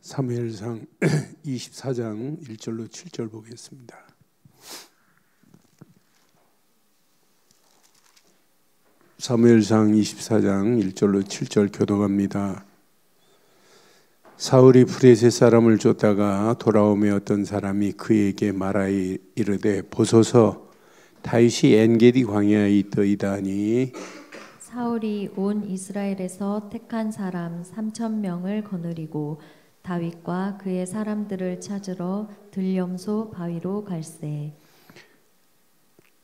사무엘상 24장 1절로 7절 보겠습니다. 사무엘상 24장 1절로 7절 교독합니다. 사울이 브레셋 사람을 쫓다가 돌아오며 어떤 사람이 그에게 말하여 이르되 보소서 다윗이 엔게디 광야에 있더이다 하니 사울이 온 이스라엘에서 택한 사람 3,000명을 거느리고 다윗과 그의 사람들을 찾으러 들염소 바위로 갈새.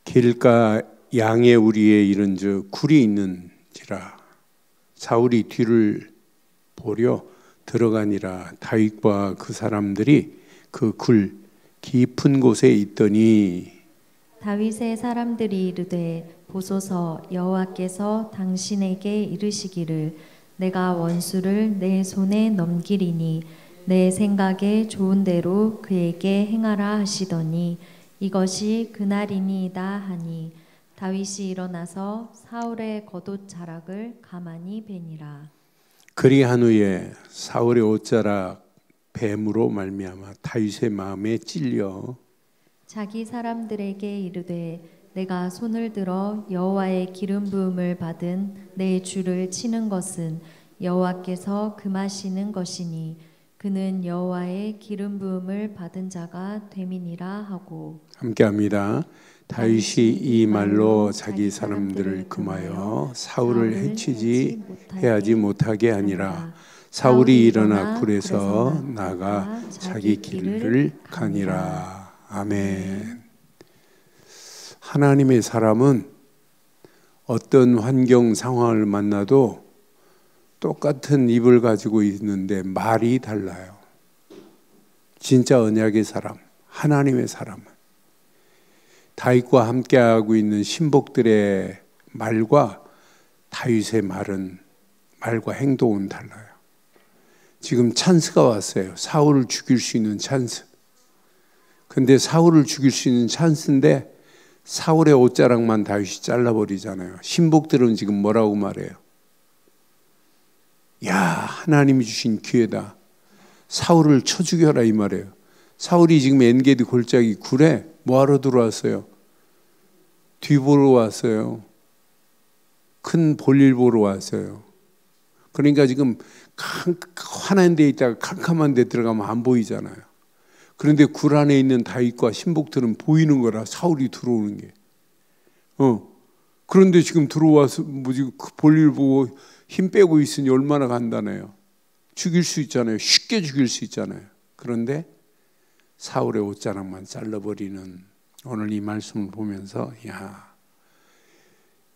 길가 양의 우리에 이른즉 굴이 있는지라 사울이 뒤를 보려 들어가니라. 다윗과 그 사람들이 그 굴 깊은 곳에 있더니 다윗의 사람들이 이르되 보소서 여호와께서 당신에게 이르시기를 내가 원수를 내 손에 넘기리니 내 생각에 좋은 대로 그에게 행하라 하시더니 이것이 그날이니이다 하니 다윗이 일어나서 사울의 겉옷 자락을 가만히 베니라. 그리한 후에 사울의 옷자락 뱀으로 말미암아 다윗의 마음에 찔려 자기 사람들에게 이르되 내가 손을 들어 여호와의 기름 부음을 받은 내 주를 치는 것은 여호와께서 금하시는 것이니 그는 여호와의 기름 부음을 받은 자가 됨이니라 하고. 함께합니다. 다윗이 이 말로 자기 사람들을 금하여 사울을 해치지 해하지 못하게 하니라. 사울이 일어나 굴에서 나가 자기 길을 가니라. 아멘. 하나님의 사람은 어떤 환경 상황을 만나도 똑같은 입을 가지고 있는데 말이 달라요. 진짜 언약의 사람, 하나님의 사람은 다윗과 함께하고 있는 신복들의 말과 다윗의 말과 행동은 달라요. 지금 찬스가 왔어요. 사울을 죽일 수 있는 찬스. 근데 사울을 죽일 수 있는 찬스인데 사울의 옷자락만 다윗이 잘라버리잖아요. 신복들은 지금 뭐라고 말해요? 야, 하나님이 주신 기회다. 사울을 쳐 죽여라 이 말이에요. 사울이 지금 엔게디 골짜기 굴에 뭐하러 들어왔어요? 뒤보러 왔어요. 큰 볼일 보러 왔어요. 그러니까 지금 환한 데 있다가 캄캄한 데 들어가면 안 보이잖아요. 그런데 굴 안에 있는 다윗과 신복들은 보이는 거라 사울이 들어오는 게. 그런데 지금 들어와서 뭐지 볼일 보고 힘 빼고 있으니 얼마나 간단해요. 죽일 수 있잖아요. 쉽게 죽일 수 있잖아요. 그런데 사울의 옷자락만 잘라버리는 오늘 이 말씀을 보면서 야,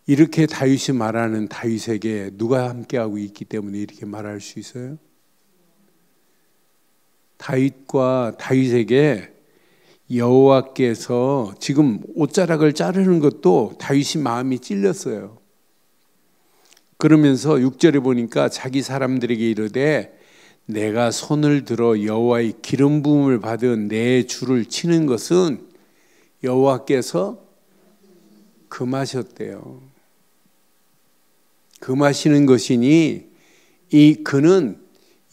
이렇게 다윗이 말하는 다윗에게 누가 함께하고 있기 때문에 이렇게 말할 수 있어요? 다윗과 다윗에게 여호와께서 지금 옷자락을 자르는 것도 다윗이 마음이 찔렸어요. 그러면서 6절에 보니까 자기 사람들에게 이르되 내가 손을 들어 여호와의 기름 부음을 받은 내 주를 치는 것은 여호와께서 금하셨대요. 금하시는 것이니 이 그는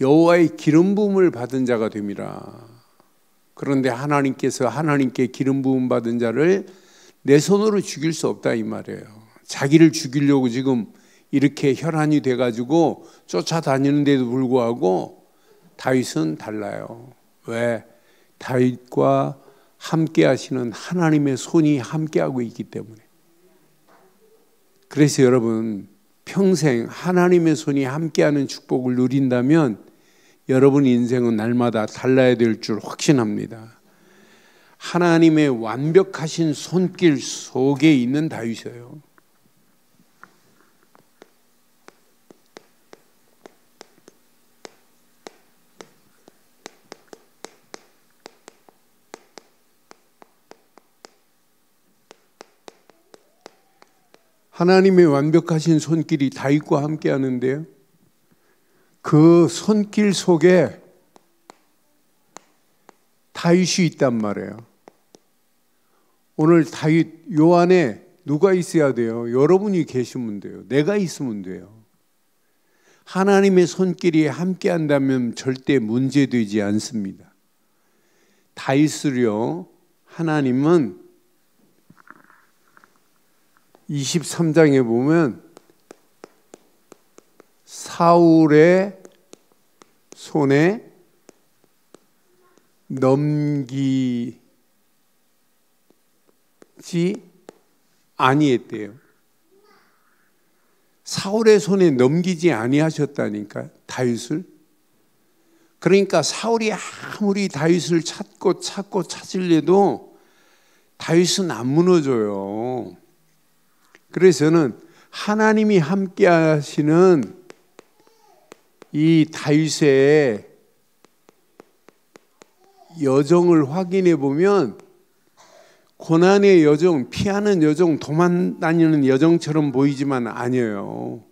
여호와의 기름 부음을 받은 자가 됨이라. 그런데 하나님께 기름 부음 받은 자를 내 손으로 죽일 수 없다 이 말이에요. 자기를 죽이려고 지금 이렇게 혈안이 돼가지고 쫓아다니는데도 불구하고 다윗은 달라요. 왜? 다윗과 함께 하시는 하나님의 손이 함께하고 있기 때문에. 그래서 여러분 평생 하나님의 손이 함께하는 축복을 누린다면 여러분 인생은 날마다 달라야 될 줄 확신합니다. 하나님의 완벽하신 손길 속에 있는 다윗이에요. 하나님의 완벽하신 손길이 다윗과 함께 하는데요. 그 손길 속에 다윗이 있단 말이에요. 오늘 다윗 요 안에 누가 있어야 돼요? 여러분이 계시면 돼요. 내가 있으면 돼요. 하나님의 손길이 함께 한다면 절대 문제되지 않습니다. 다윗을요, 하나님은 23장에 보면 사울의 손에 넘기지 아니했대요. 사울의 손에 넘기지 아니하셨다니까, 다윗을. 그러니까 사울이 아무리 다윗을 찾고 찾으려도 다윗은 안 무너져요. 그래서 저는 하나님이 함께 하시는 이 다윗의 여정을 확인해 보면 고난의 여정, 피하는 여정, 도망 다니는 여정처럼 보이지만 아니에요.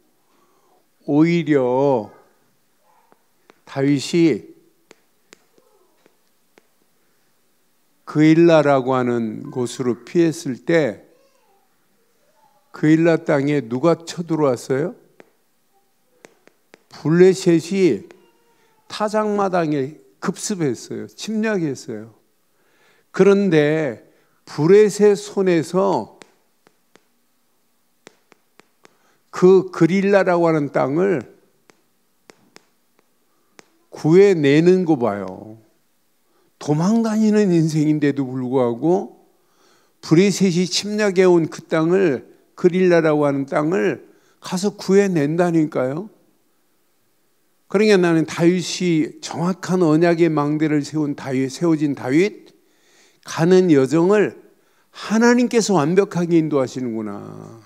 오히려 다윗이 그일라라고 하는 곳으로 피했을 때 그일라 땅에 누가 쳐들어왔어요? 블레셋이 타작마당에 급습했어요. 침략했어요. 그런데 블레셋 손에서 그 그릴라라고 하는 땅을 구해내는 거 봐요. 도망다니는 인생인데도 불구하고 블레셋이 침략해온 그 땅을, 그릴라라고 하는 땅을 가서 구해낸다니까요. 그러니까 나는 다윗이 정확한 언약의 망대를 세워진 다윗, 가는 여정을 하나님께서 완벽하게 인도하시는구나.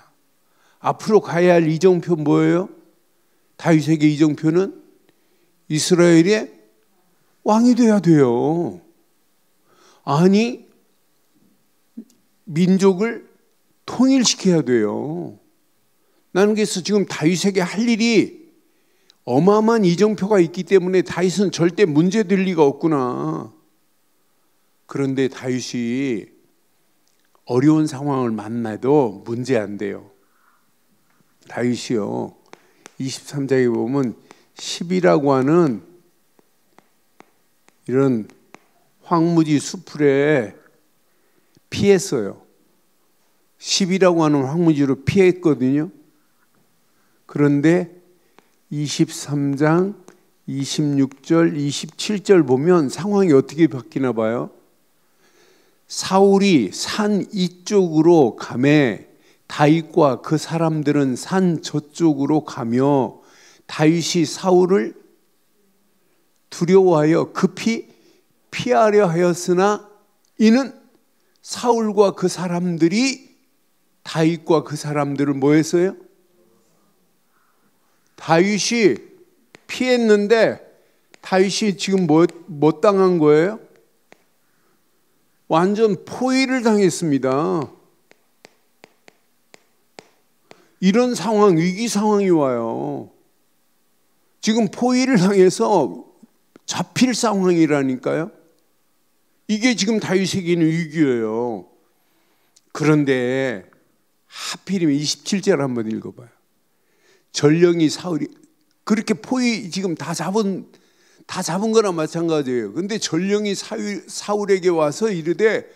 앞으로 가야 할 이정표 뭐예요? 다윗에게 이정표는 이스라엘의 왕이 돼야 돼요. 아니, 민족을 통일시켜야 돼요. 나는 그래서 지금 다윗에게 할 일이 어마어마한 이정표가 있기 때문에 다윗은 절대 문제될 리가 없구나. 그런데 다윗이 어려운 상황을 만나도 문제 안 돼요. 다윗이요, 23장에 보면 10이라고 하는 이런 황무지 수풀에 피했어요. 10이라고 하는 황무지로 피했거든요. 그런데 23장 26절 27절 보면 상황이 어떻게 바뀌나 봐요. 사울이 산 이쪽으로 가매 다윗과 그 사람들은 산 저쪽으로 가며 다윗이 사울을 두려워하여 급히 피하려 하였으나 이는 사울과 그 사람들이 다윗과 그 사람들을 뭐 했어요? 다윗이 피했는데 다윗이 지금 뭐 당한 거예요? 완전 포위를 당했습니다. 이런 상황, 위기 상황이 와요. 지금 포위를 당해서 잡힐 상황이라니까요. 이게 지금 다윗에게는 위기예요. 그런데 하필이면 27절 한번 읽어봐요. 전령이 사울이 그렇게 포위 지금 다 잡은 거나 마찬가지예요. 근데 전령이 사울에게 와서 이르되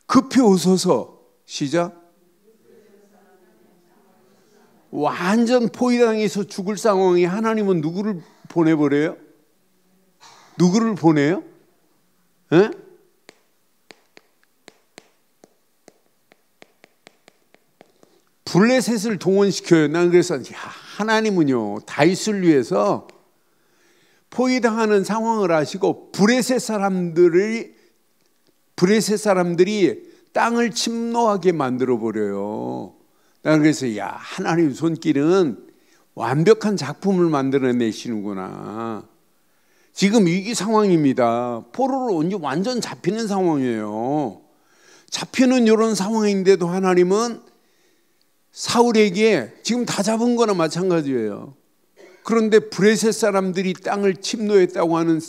급히 오소서. 시작. 완전 포위당해서 죽을 상황이 하나님은 누구를 보내버려요? 누구를 보내요? 에? 블레셋을 동원시켜요. 난 그래서 하나님은요 다윗을 위해서 포위당하는 상황을 아시고 블레셋 사람들이 땅을 침노하게 만들어 버려요. 난 그래서 하나님 손길은 완벽한 작품을 만들어내시는구나. 지금 위기 상황입니다. 포로로 완전 잡히는 상황이에요. 잡히는 이런 상황인데도 하나님은 사울에게 지금 다 잡은 거나 마찬가지예요. 그런데 브레셋 사람들이 땅을 침노했다고 하는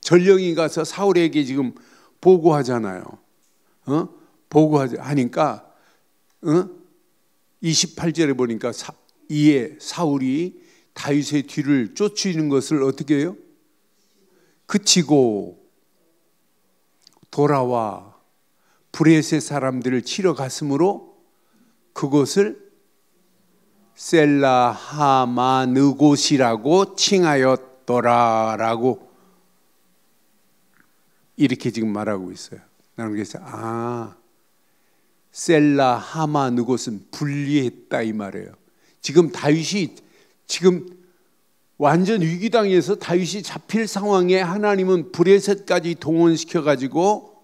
전령이 가서 사울에게 지금 보고하잖아요. 보고하니까 28절에 보니까 이에 사울이 다윗의 뒤를 쫓는 것을 어떻게 해요? 그치고 돌아와 브레셋 사람들을 치러 갔으므로 그곳을 셀라하마느곳이라고 칭하였더라라고 이렇게 지금 말하고 있어요. 나는 그래서 셀라하마느곳은 분리했다 이 말이에요. 지금 다윗이 지금 완전 위기당해서 다윗이 잡힐 상황에 하나님은 브레셋까지 동원시켜 가지고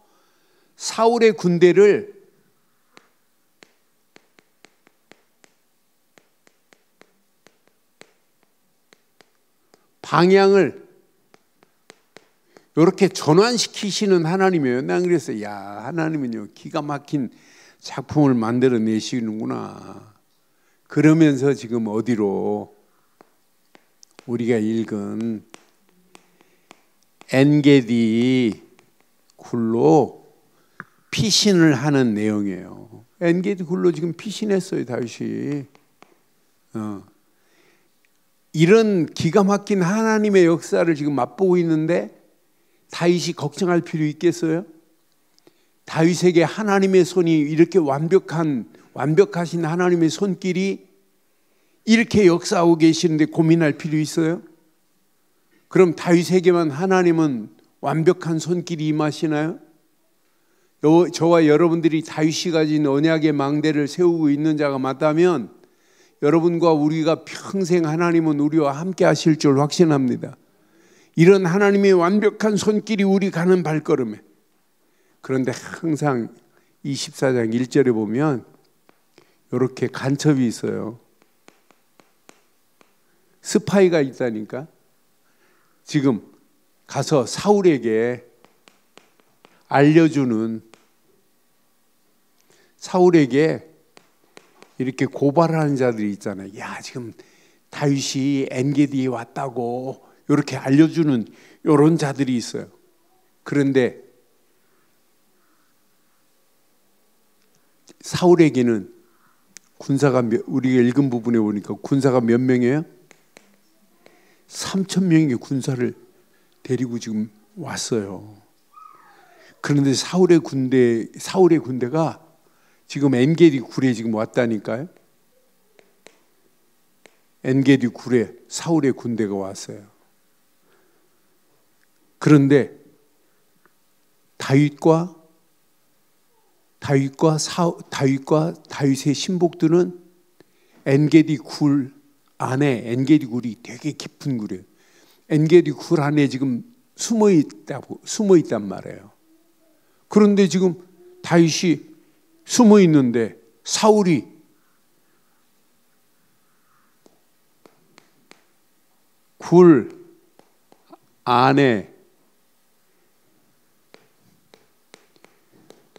사울의 군대를 방향을 이렇게 전환시키시는 하나님이에요. 난 그래서 하나님은요 기가 막힌 작품을 만들어 내시는구나. 그러면서 지금 어디로 우리가 읽은 엔게디 굴로 피신을 하는 내용이에요. 엔게디 굴로 지금 피신했어요 다윗이. 이런 기가 막힌 하나님의 역사를 지금 맛보고 있는데 다윗이 걱정할 필요 있겠어요? 다윗에게 하나님의 손이 이렇게 완벽하신 하나님의 손길이 이렇게 역사하고 계시는데 고민할 필요 있어요? 그럼 다윗에게만 하나님은 완벽한 손길이 임하시나요? 저와 여러분들이 다윗이 가진 언약의 망대를 세우고 있는 자가 맞다면 여러분과 우리가 평생 하나님은 우리와 함께 하실 줄 확신합니다. 이런 하나님의 완벽한 손길이 우리 가는 발걸음에. 그런데 항상 24장 1절에 보면 이렇게 간첩이 있어요. 스파이가 있다니까. 지금 가서 사울에게 알려주는, 사울에게 이렇게 고발하는 자들이 있잖아요. 지금 다윗이 엔게디에 왔다고 이렇게 알려주는 이런 자들이 있어요. 그런데 사울에게는 군사가 우리가 읽은 부분에 보니까 군사가 몇 명이에요? 3,000명의 군사를 데리고 지금 왔어요. 그런데 사울의 군대가 지금 엔게디 굴에 지금 왔다니까요. 엔게디 굴에 사울의 군대가 왔어요. 그런데 다윗과 다윗의 신복들은 엔게디 굴 안에, 엔게디 굴이 되게 깊은 굴이에요. 엔게디 굴 안에 지금 숨어 있단 말이에요. 그런데 지금 다윗이 숨어 있는데 사울이 굴 안에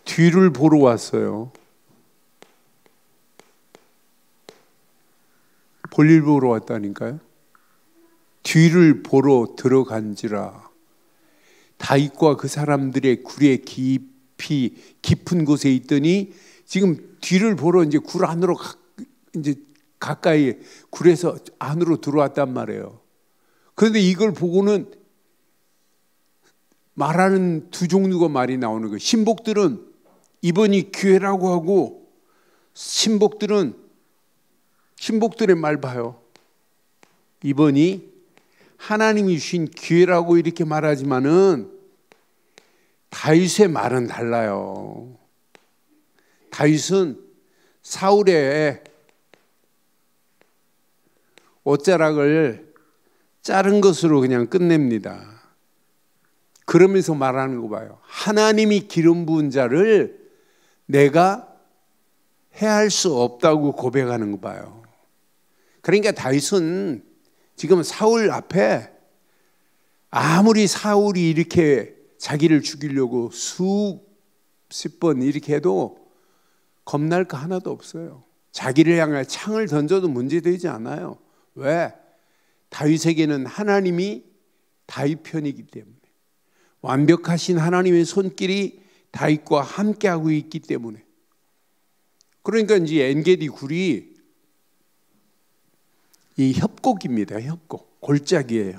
뒤를 보러 왔어요. 볼일 보러 왔다니까요. 뒤를 보러 들어간지라. 다윗과 그 사람들의 굴의 깊은 곳에 있더니 지금 뒤를 보러 이제 굴 안으로 이제 가까이 굴에서 안으로 들어왔단 말이에요. 그런데 이걸 보고는 말하는 두 종류가 말이 나오는 거예요. 신복들은 이번이 기회라고 하고, 신복들의 말 봐요. 이번이 하나님이 주신 기회라고 이렇게 말하지만은 다윗의 말은 달라요. 다윗은 사울의 옷자락을 자른 것으로 그냥 끝냅니다. 그러면서 말하는 거 봐요. 하나님이 기름 부은 자를 내가 해할 수 없다고 고백하는 거 봐요. 그러니까 다윗은 지금 사울 앞에 아무리 사울이 이렇게 자기를 죽이려고 수십 번 이렇게 해도 겁날 거 하나도 없어요. 자기를 향해 창을 던져도 문제되지 않아요. 왜? 다윗에게는 하나님이 다윗 편이기 때문에, 완벽하신 하나님의 손길이 다윗과 함께하고 있기 때문에. 그러니까 이제 엔게디 굴이 이 협곡입니다. 협곡. 골짜기예요.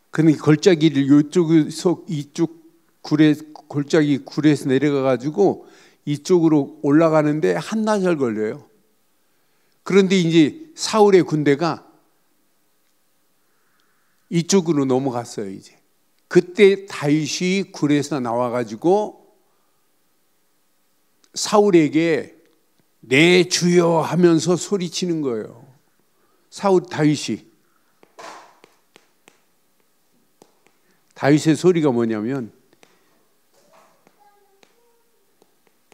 근데 골짜기를 이쪽에서 이쪽 골짜기 굴에서 내려가 가지고 이쪽으로 올라가는데 한나절 걸려요. 그런데 이제 사울의 군대가 이쪽으로 넘어갔어요. 이제 그때 다윗이 굴에서 나와 가지고 사울에게 내 주여 하면서 소리치는 거예요. 다윗의 소리가 뭐냐면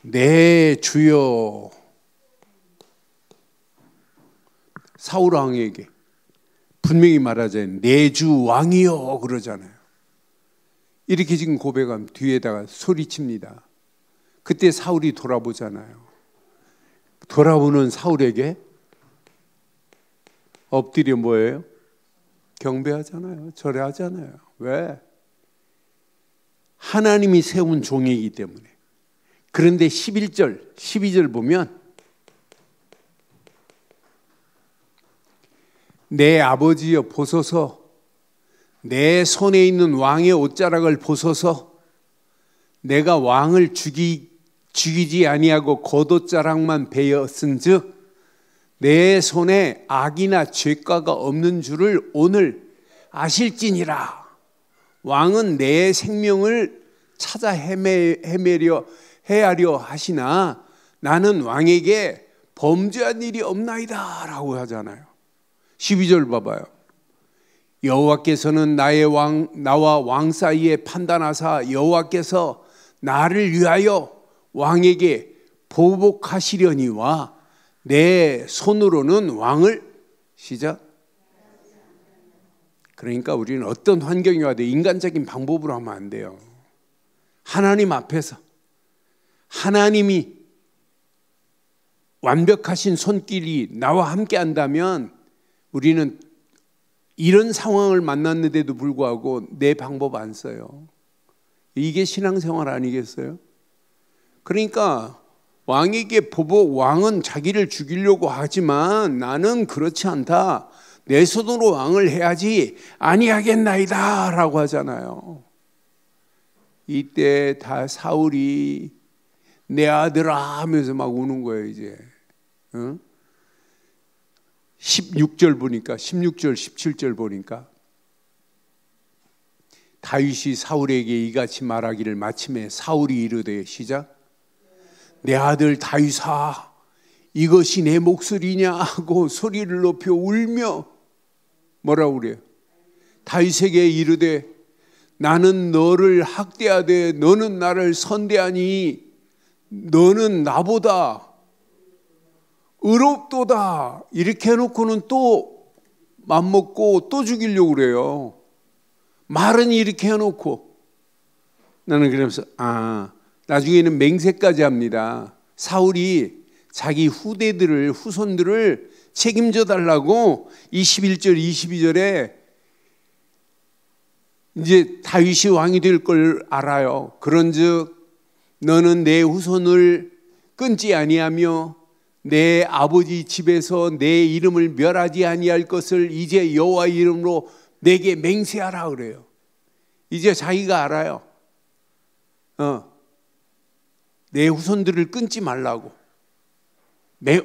내 주여. 사울 왕에게 분명히 말하자면 내 주 왕이여 그러잖아요. 이렇게 지금 고백하면 뒤에다가 소리칩니다. 그때 사울이 돌아보잖아요. 돌아보는 사울에게 엎드려 뭐예요? 경배하잖아요. 절하잖아요. 왜? 하나님이 세운 종이기 때문에. 그런데 11절, 12절 보면 내 아버지여 보소서, 내 손에 있는 왕의 옷자락을 보소서. 내가 왕을 죽이지 아니하고 겉옷자락만 베었은즉 내 손에 악이나 죄가가 없는 줄을 오늘 아실지니라. 왕은 내 생명을 찾아 헤아려 하시나 나는 왕에게 범죄한 일이 없나이다 라고 하잖아요. 12절 봐봐요. 여호와께서는 나와 왕 사이에 판단하사 여호와께서 나를 위하여 왕에게 보복하시려니와 내 손으로는 왕을 시작. 그러니까 우리는 어떤 환경이 와도 인간적인 방법으로 하면 안 돼요. 하나님 앞에서 하나님이 완벽하신 손길이 나와 함께 한다면 우리는 이런 상황을 만났는데도 불구하고 내 방법 안 써요. 이게 신앙생활 아니겠어요? 그러니까 왕에게 왕은 자기를 죽이려고 하지만 나는 그렇지 않다. 내 손으로 왕을 해야지 아니하겠나이다 라고 하잖아요. 이때 다 사울이 내 아들아 하면서 막 우는 거예요. 이제 16절 보니까 16절 17절 보니까 다윗이 사울에게 이같이 말하기를 마침에 사울이 이르되 시작. 내 아들 다윗아 이것이 내 목소리냐 하고 소리를 높여 울며 뭐라고 그래요? 다윗에게 이르되 나는 너를 학대하되 너는 나를 선대하니 너는 나보다 의롭도다. 이렇게 해놓고는 또 맘먹고 또 죽이려고 그래요. 말은 이렇게 해놓고 나는 그러면서 나중에는 맹세까지 합니다. 사울이 자기 후손들을 책임져 달라고 21절 22절에 이제 다윗이 왕이 될 걸 알아요. 그런즉 너는 내 후손을 끊지 아니하며 내 아버지 집에서 내 이름을 멸하지 아니할 것을 이제 여호와 이름으로 내게 맹세하라 그래요. 이제 자기가 알아요. 내 후손들을 끊지 말라고.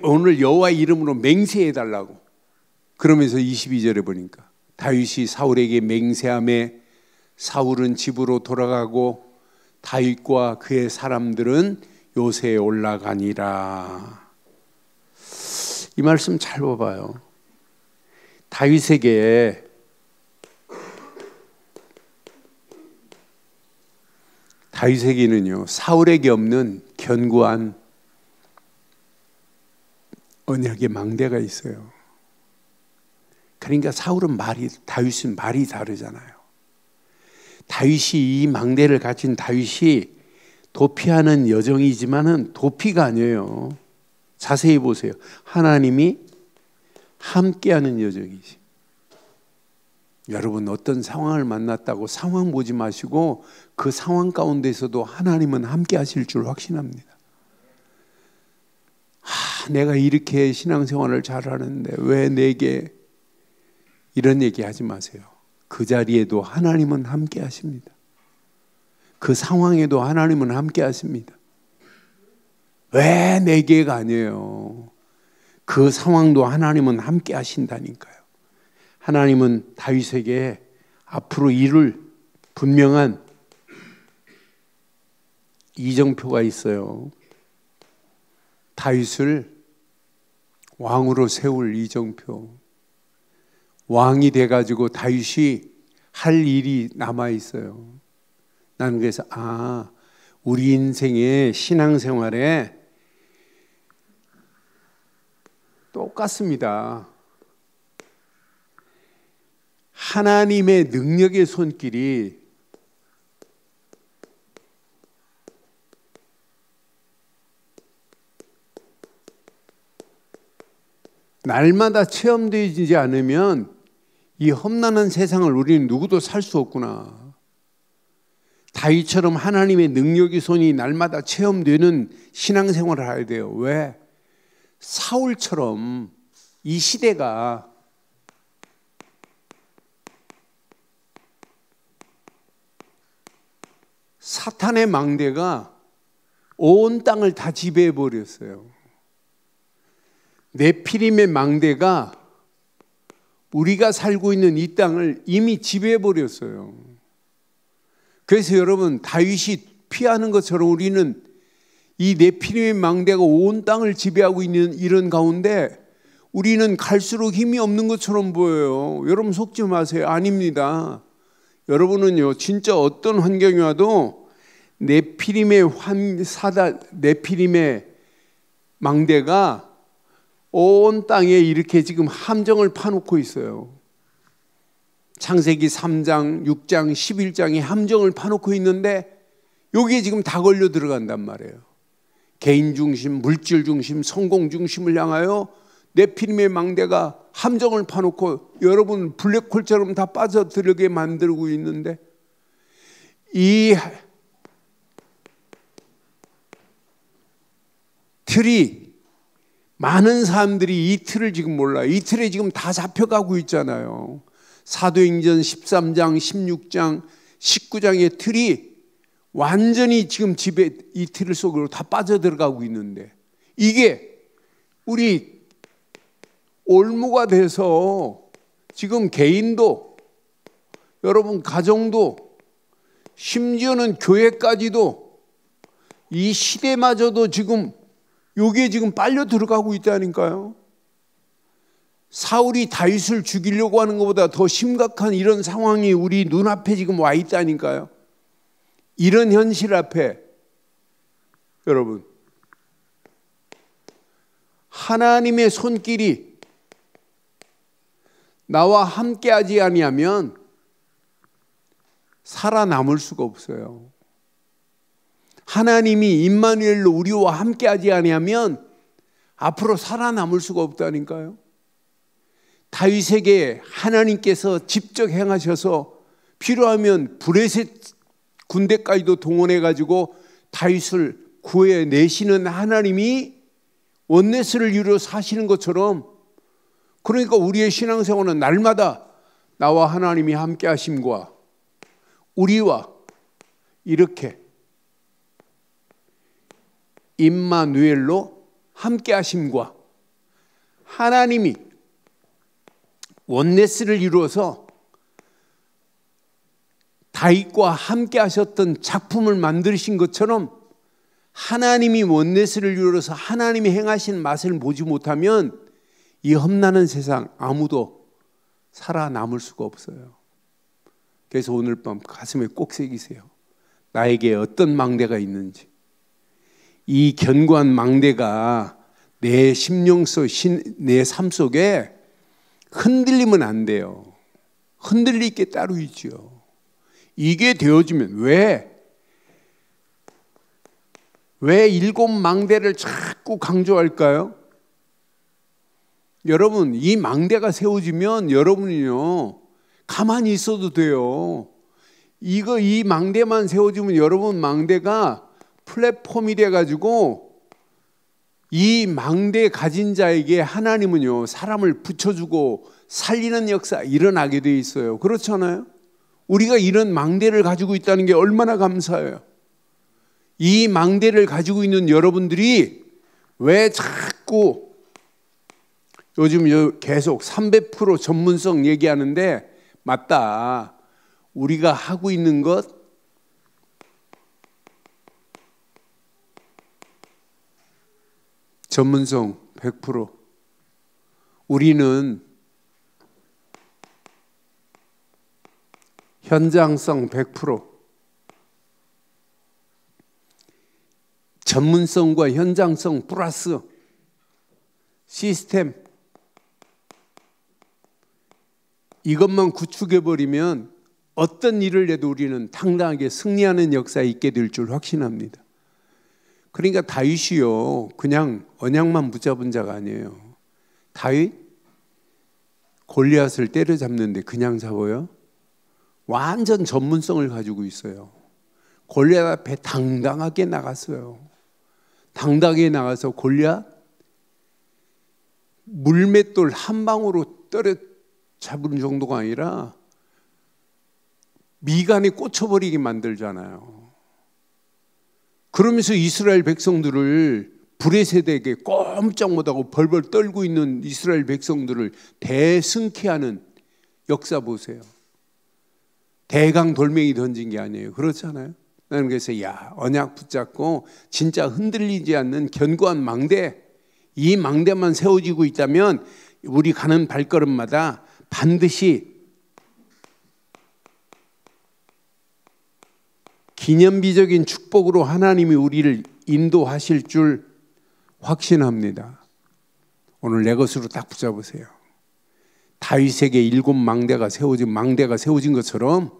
오늘 여호와 이름으로 맹세해 달라고. 그러면서 22절에 보니까 다윗이 사울에게 맹세하며 사울은 집으로 돌아가고 다윗과 그의 사람들은 요새에 올라가니라. 이 말씀 잘 봐봐요. 다윗에게는요 사울에게 없는 견고한 언약의 망대가 있어요. 그러니까 다윗은 말이 다르잖아요. 다윗이 이 망대를 가진 다윗이 도피하는 여정이지만은 도피가 아니에요. 자세히 보세요. 하나님이 함께하는 여정이지. 여러분 어떤 상황을 만났다고 상황 보지 마시고 그 상황 가운데서도 하나님은 함께 하실 줄 확신합니다. 내가 이렇게 신앙생활을 잘하는데 왜 내게, 이런 얘기 하지 마세요. 그 자리에도 하나님은 함께 하십니다. 그 상황에도 하나님은 함께 하십니다. 왜 내게가 아니에요. 그 상황도 하나님은 함께 하신다니까요. 하나님은 다윗에게 앞으로 이룰 분명한 이정표가 있어요. 다윗을 왕으로 세울 이정표. 왕이 돼가지고 다윗이 할 일이 남아있어요. 나는 그래서 우리 인생의 신앙생활에 똑같습니다. 하나님의 능력의 손길이 날마다 체험되지 않으면 이 험난한 세상을 우리는 누구도 살 수 없구나. 다윗처럼 하나님의 능력의 손이 날마다 체험되는 신앙생활을 해야 돼요. 왜? 사울처럼 이 시대가 사탄의 망대가 온 땅을 다 지배해 버렸어요. 네피림의 망대가 우리가 살고 있는 이 땅을 이미 지배해 버렸어요. 그래서 여러분, 다윗이 피하는 것처럼 우리는 이 네피림의 망대가 온 땅을 지배하고 있는 이런 가운데 우리는 갈수록 힘이 없는 것처럼 보여요. 여러분 속지 마세요. 아닙니다. 여러분은요, 진짜 어떤 환경이 와도 네피림의 망대가 온 땅에 이렇게 지금 함정을 파놓고 있어요. 창세기 3장, 6장, 11장에 함정을 파놓고 있는데 여기에 지금 다 걸려 들어간단 말이에요. 개인 중심, 물질 중심, 성공 중심을 향하여 네피림의 망대가 함정을 파놓고 여러분 블랙홀처럼 다 빠져들게 만들고 있는데, 이 틀이, 많은 사람들이 이 틀을 지금 몰라요. 이 틀에 지금 다 잡혀가고 있잖아요. 사도행전 13장, 16장, 19장의 틀이 완전히 지금 이 틀 속으로 다 빠져들어가고 있는데, 이게 우리 올무가 돼서 지금 개인도, 여러분 가정도, 심지어는 교회까지도, 이 시대마저도 지금 여기에 지금 빨려 들어가고 있다니까요. 사울이 다윗을 죽이려고 하는 것보다 더 심각한 이런 상황이 우리 눈앞에 지금 와 있다니까요. 이런 현실 앞에 여러분, 하나님의 손길이 나와 함께하지 아니하면 살아남을 수가 없어요. 하나님이 임마누엘로 우리와 함께하지 아니하면 앞으로 살아남을 수가 없다니까요. 다윗에게 하나님께서 직접 행하셔서 필요하면 브레셋 군대까지도 동원해 가지고 다윗을 구해내시는 하나님이 원네스를 이루어 사시는 것처럼, 그러니까 우리의 신앙생활은 날마다 나와 하나님이 함께 하심과 우리와 이렇게 임마누엘로 함께 하심과 하나님이 원네스를 이루어서 다윗과 함께 하셨던 작품을 만드신 것처럼 하나님이 원네스를 이루어서 하나님이 행하신 맛을 보지 못하면 이 험난한 세상 아무도 살아남을 수가 없어요. 그래서 오늘 밤 가슴에 꼭 새기세요. 나에게 어떤 망대가 있는지. 이 견고한 망대가 내 심령 속, 내 삶 속에 흔들리면 안 돼요. 흔들릴 게 따로 있죠. 이게 되어지면 왜 7 망대를 자꾸 강조할까요? 여러분, 이 망대가 세워지면 여러분이요, 가만히 있어도 돼요. 이 망대만 세워지면 여러분 망대가 플랫폼이 돼가지고 이 망대 가진 자에게 하나님은요, 사람을 붙여주고 살리는 역사 일어나게 돼 있어요. 그렇잖아요? 우리가 이런 망대를 가지고 있다는 게 얼마나 감사해요. 이 망대를 가지고 있는 여러분들이 왜 자꾸 요즘 계속 300% 전문성 얘기하는데, 맞다. 우리가 하고 있는 것 전문성 100%. 우리는 현장성 100%. 전문성과 현장성 플러스 시스템, 이것만 구축해버리면 어떤 일을 해도 우리는 당당하게 승리하는 역사에 있게 될 줄 확신합니다. 그러니까 다윗이요, 그냥 언약만 붙잡은 자가 아니에요. 다윗 골리앗을 때려잡는데 그냥 잡아요? 완전 전문성을 가지고 있어요. 골리앗 앞에 당당하게 나갔어요. 당당하게 나가서 골리앗 물맷돌 한 방으로 때려잡은 정도가 아니라 미간에 꽂혀버리게 만들잖아요. 그러면서 이스라엘 백성들을, 브레셋에게 꼼짝 못하고 벌벌 떨고 있는 이스라엘 백성들을 대승케하는 역사 보세요. 대강 돌멩이 던진 게 아니에요. 그렇잖아요. 나는 그래서 언약 붙잡고 진짜 흔들리지 않는 견고한 망대, 이 망대만 세워지고 있다면 우리 가는 발걸음마다 반드시 기념비적인 축복으로 하나님이 우리를 인도하실 줄 확신합니다. 오늘 내 것으로 딱 붙잡으세요. 다윗에게 7 망대가 세워진 것처럼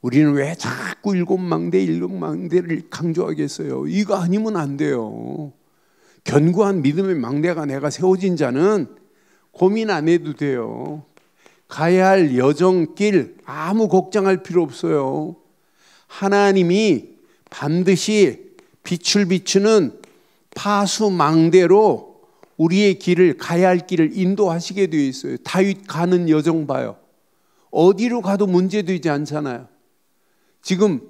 우리는 왜 자꾸 7 망대를 강조하겠어요? 이거 아니면 안 돼요. 견고한 믿음의 망대가 내가 세워진 자는 고민 안 해도 돼요. 가야 할 여정길 아무 걱정할 필요 없어요. 하나님이 반드시 빛을 비추는 파수망대로 우리의 길을, 가야 할 길을 인도하시게 되어 있어요. 다윗 가는 여정 봐요. 어디로 가도 문제되지 않잖아요. 지금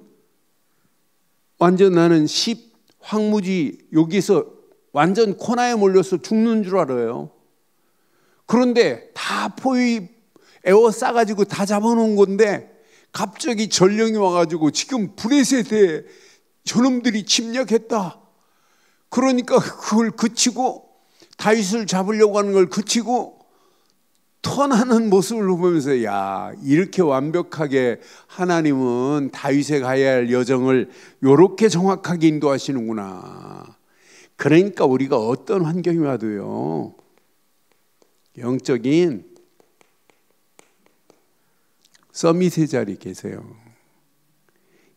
완전 나는 10 황무지 여기서 완전 코너에 몰려서 죽는 줄 알아요. 그런데 다 포위 에워싸가지고 다 잡아놓은 건데 갑자기 전령이 와가지고 지금 브레셋에 저놈들이 침략했다. 그러니까 그걸 그치고 다윗을 잡으려고 하는 걸 그치고 턴하는 모습을 보면서 이렇게 완벽하게 하나님은 다윗에 가야 할 여정을 이렇게 정확하게 인도하시는구나. 그러니까 우리가 어떤 환경이 와도요, 영적인 서밋의 자리에 계세요.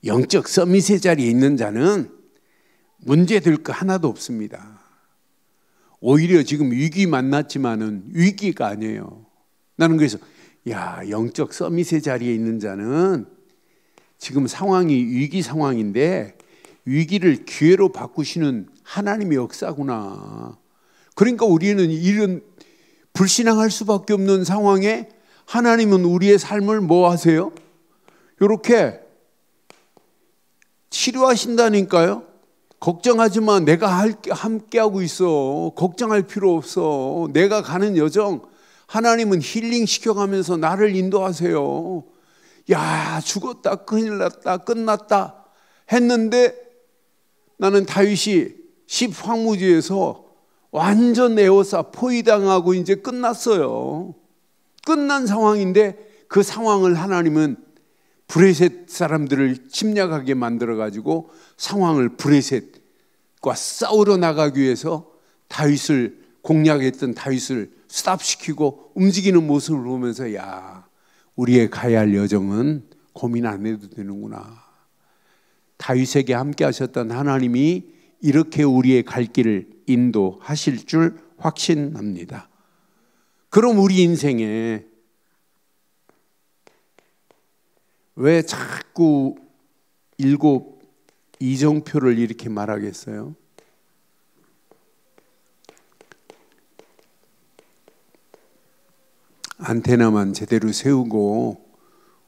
영적 서밋의 자리에 있는 자는 문제될 거 하나도 없습니다. 오히려 지금 위기 만났지만은 위기가 아니에요. 나는 그래서 영적 서밋의 자리에 있는 자는 지금 상황이 위기 상황인데 위기를 기회로 바꾸시는 하나님의 역사구나. 그러니까 우리는 이런 불신앙할 수밖에 없는 상황에 하나님은 우리의 삶을 뭐 하세요? 이렇게 치료하신다니까요. 걱정하지 마. 내가 함께하고 있어. 걱정할 필요 없어. 내가 가는 여정 하나님은 힐링 시켜가면서 나를 인도하세요. 죽었다, 큰일 났다, 끝났다 했는데 나는 다윗이 10 황무지에서 완전 에워싸 포위당하고 이제 끝났어요. 끝난 상황인데 그 상황을 하나님은 브레셋 사람들을 침략하게 만들어가지고 상황을 브레셋과 싸우러 나가기 위해서 다윗을 공략했던 다윗을 스탑시키고 움직이는 모습을 보면서 우리의 가야 할 여정은 고민 안 해도 되는구나. 다윗에게 함께 하셨던 하나님이 이렇게 우리의 갈 길을 인도하실 줄 확신합니다. 그럼 우리 인생에 왜 자꾸 7 이정표를 이렇게 말하겠어요? 안테나만 제대로 세우고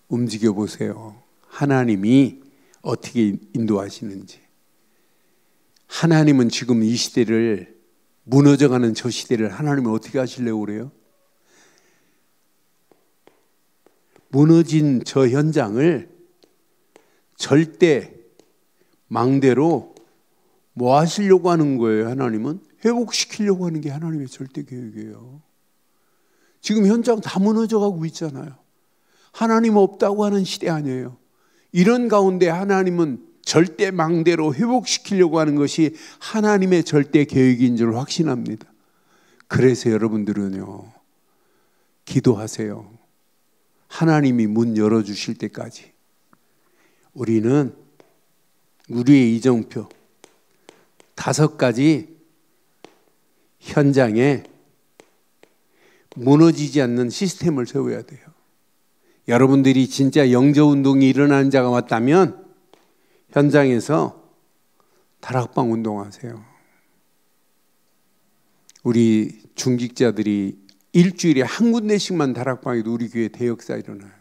움직여 보세요. 하나님이 어떻게 인도하시는지. 하나님은 지금 이 시대를, 무너져가는 저 시대를 하나님은 어떻게 하시려고 그래요? 무너진 저 현장을 절대 망대로 뭐 하시려고 하는 거예요? 하나님은 회복시키려고 하는 게 하나님의 절대 계획이에요. 지금 현장 다 무너져가고 있잖아요. 하나님 없다고 하는 시대 아니에요. 이런 가운데 하나님은 절대 망대로 회복시키려고 하는 것이 하나님의 절대 계획인 줄 확신합니다. 그래서 여러분들은요, 기도하세요. 하나님이 문 열어주실 때까지. 우리는 우리의 이정표 5가지 현장에 무너지지 않는 시스템을 세워야 돼요. 여러분들이 진짜 영저운동이 일어나는 자가 왔다면 현장에서 다락방 운동하세요. 우리 중직자들이 일주일에 한 군데씩만 다락방에도 우리 교회 대역사 일어나요.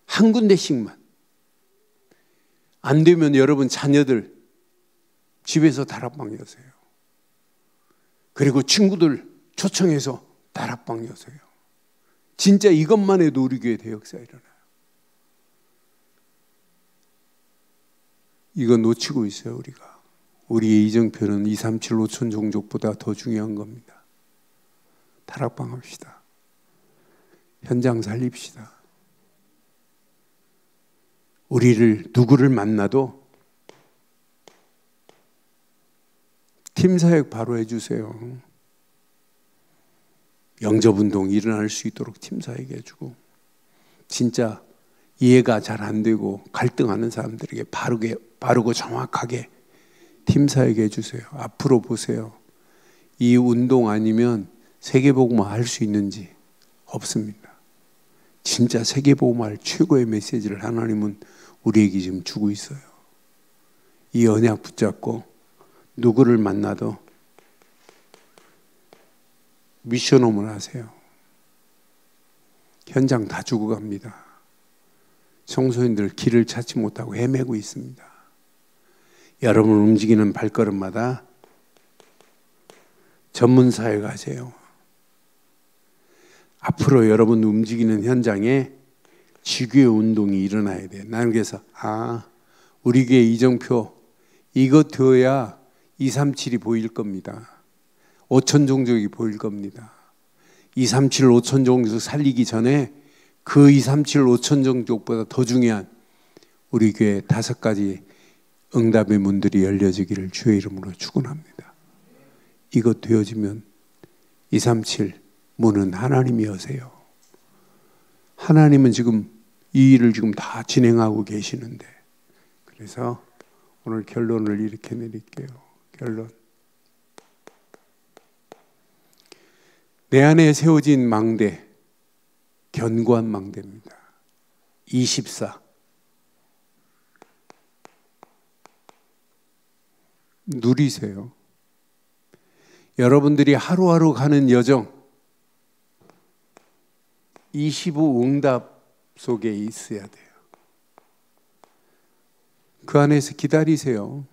한 군데씩만. 안 되면 여러분 자녀들 집에서 다락방 여세요. 그리고 친구들 초청해서 다락방 여세요. 진짜 이것만 해도 우리 교회 대역사 일어나요. 이거 놓치고 있어요, 우리가. 우리의 이정표는 237 5천 종족보다 더 중요한 겁니다. 다락방 합시다. 현장 살립시다. 누구를 만나도 팀사역 바로 해주세요. 영접운동이 일어날 수 있도록 팀사역 해주고, 진짜 이해가 잘 안 되고 갈등하는 사람들에게 바르고 정확하게 팀사역 해주세요. 앞으로 보세요. 이 운동 아니면 세계복음화 할 수 있는지 없습니다. 진짜 세계복음화할 최고의 메시지를 하나님은 우리에게 지금 주고 있어요. 이 언약 붙잡고 누구를 만나도 미션홈을 하세요. 현장 다 죽어갑니다. 청소년들 길을 찾지 못하고 헤매고 있습니다. 여러분 움직이는 발걸음마다 전문사회 가세요. 앞으로 여러분 움직이는 현장에 지교회 운동이 일어나야 돼. 나는 그래서 우리 교회 이정표 이것 되어야 237이 보일 겁니다. 5천 종족이 보일 겁니다. 237 5천 종족 살리기 전에 그 237 5천 종족보다 더 중요한 우리 교회 5가지 응답의 문들이 열려지기를 주의 이름으로 축원합니다. 이것 되어지면 237 문은 하나님이 여세요. 하나님은 지금 이 일을 지금 다 진행하고 계시는데, 그래서 오늘 결론을 이렇게 내릴게요. 결론. 내 안에 세워진 망대, 견고한 망대입니다. 24. 누리세요. 여러분들이 하루하루 가는 여정, 25 응답 속에 있어야 돼요. 그 안에서 기다리세요.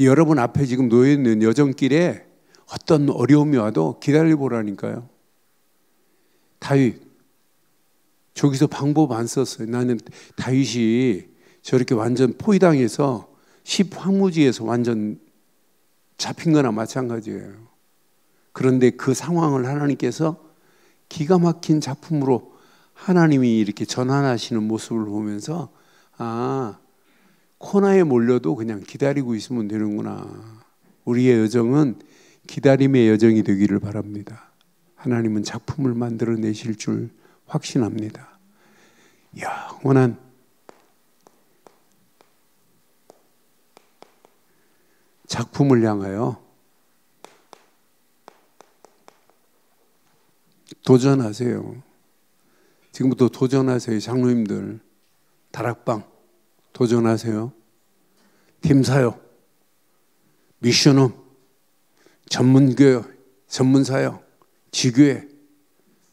여러분 앞에 지금 놓여있는 여정길에 어떤 어려움이 와도 기다려보라니까요. 다윗, 저기서 방법 안 썼어요. 나는 다윗이 저렇게 완전 포위당해서 십 황무지에서 완전 잡힌 거나 마찬가지예요. 그런데 그 상황을 하나님께서 기가 막힌 작품으로 하나님이 이렇게 전환하시는 모습을 보면서 코너에 몰려도 그냥 기다리고 있으면 되는구나. 우리의 여정은 기다림의 여정이 되기를 바랍니다. 하나님은 작품을 만들어내실 줄 확신합니다. 영원한 작품을 향하여 도전하세요. 지금부터 도전하세요. 장로님들 다락방 도전하세요. 팀사역, 미션홈, 전문교회, 전문사역 지교회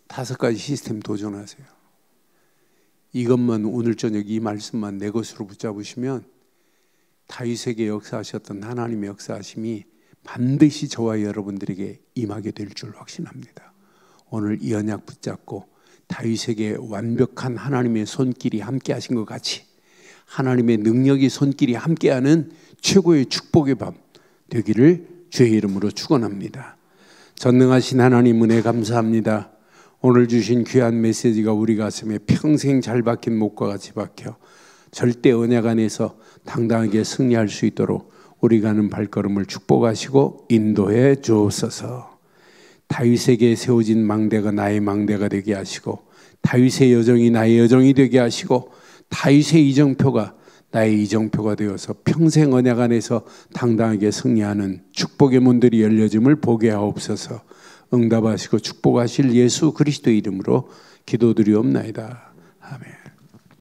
5가지 시스템 도전하세요. 이것만 오늘 저녁 이 말씀만 내 것으로 붙잡으시면 다윗에게 역사하셨던 하나님의 역사하심이 반드시 저와 여러분들에게 임하게 될 줄 확신합니다. 오늘 이 언약 붙잡고 다윗에게 완벽한 하나님의 손길이 함께 하신 것 같이 하나님의 능력이 손길이 함께하는 최고의 축복의 밤 되기를 주의 이름으로 축원합니다. 전능하신 하나님 은혜 감사합니다. 오늘 주신 귀한 메시지가 우리 가슴에 평생 잘 박힌 목과 같이 박혀 절대 언약 안에서 당당하게 승리할 수 있도록 우리 가는 발걸음을 축복하시고 인도해 주옵소서. 다윗에게 세워진 망대가 나의 망대가 되게 하시고 다윗의 여정이 나의 여정이 되게 하시고 다윗의 이정표가 나의 이정표가 되어서 평생 언약 안에서 당당하게 승리하는 축복의 문들이 열려짐을 보게 하옵소서. 응답하시고 축복하실 예수 그리스도의 이름으로 기도드리옵나이다. 아멘.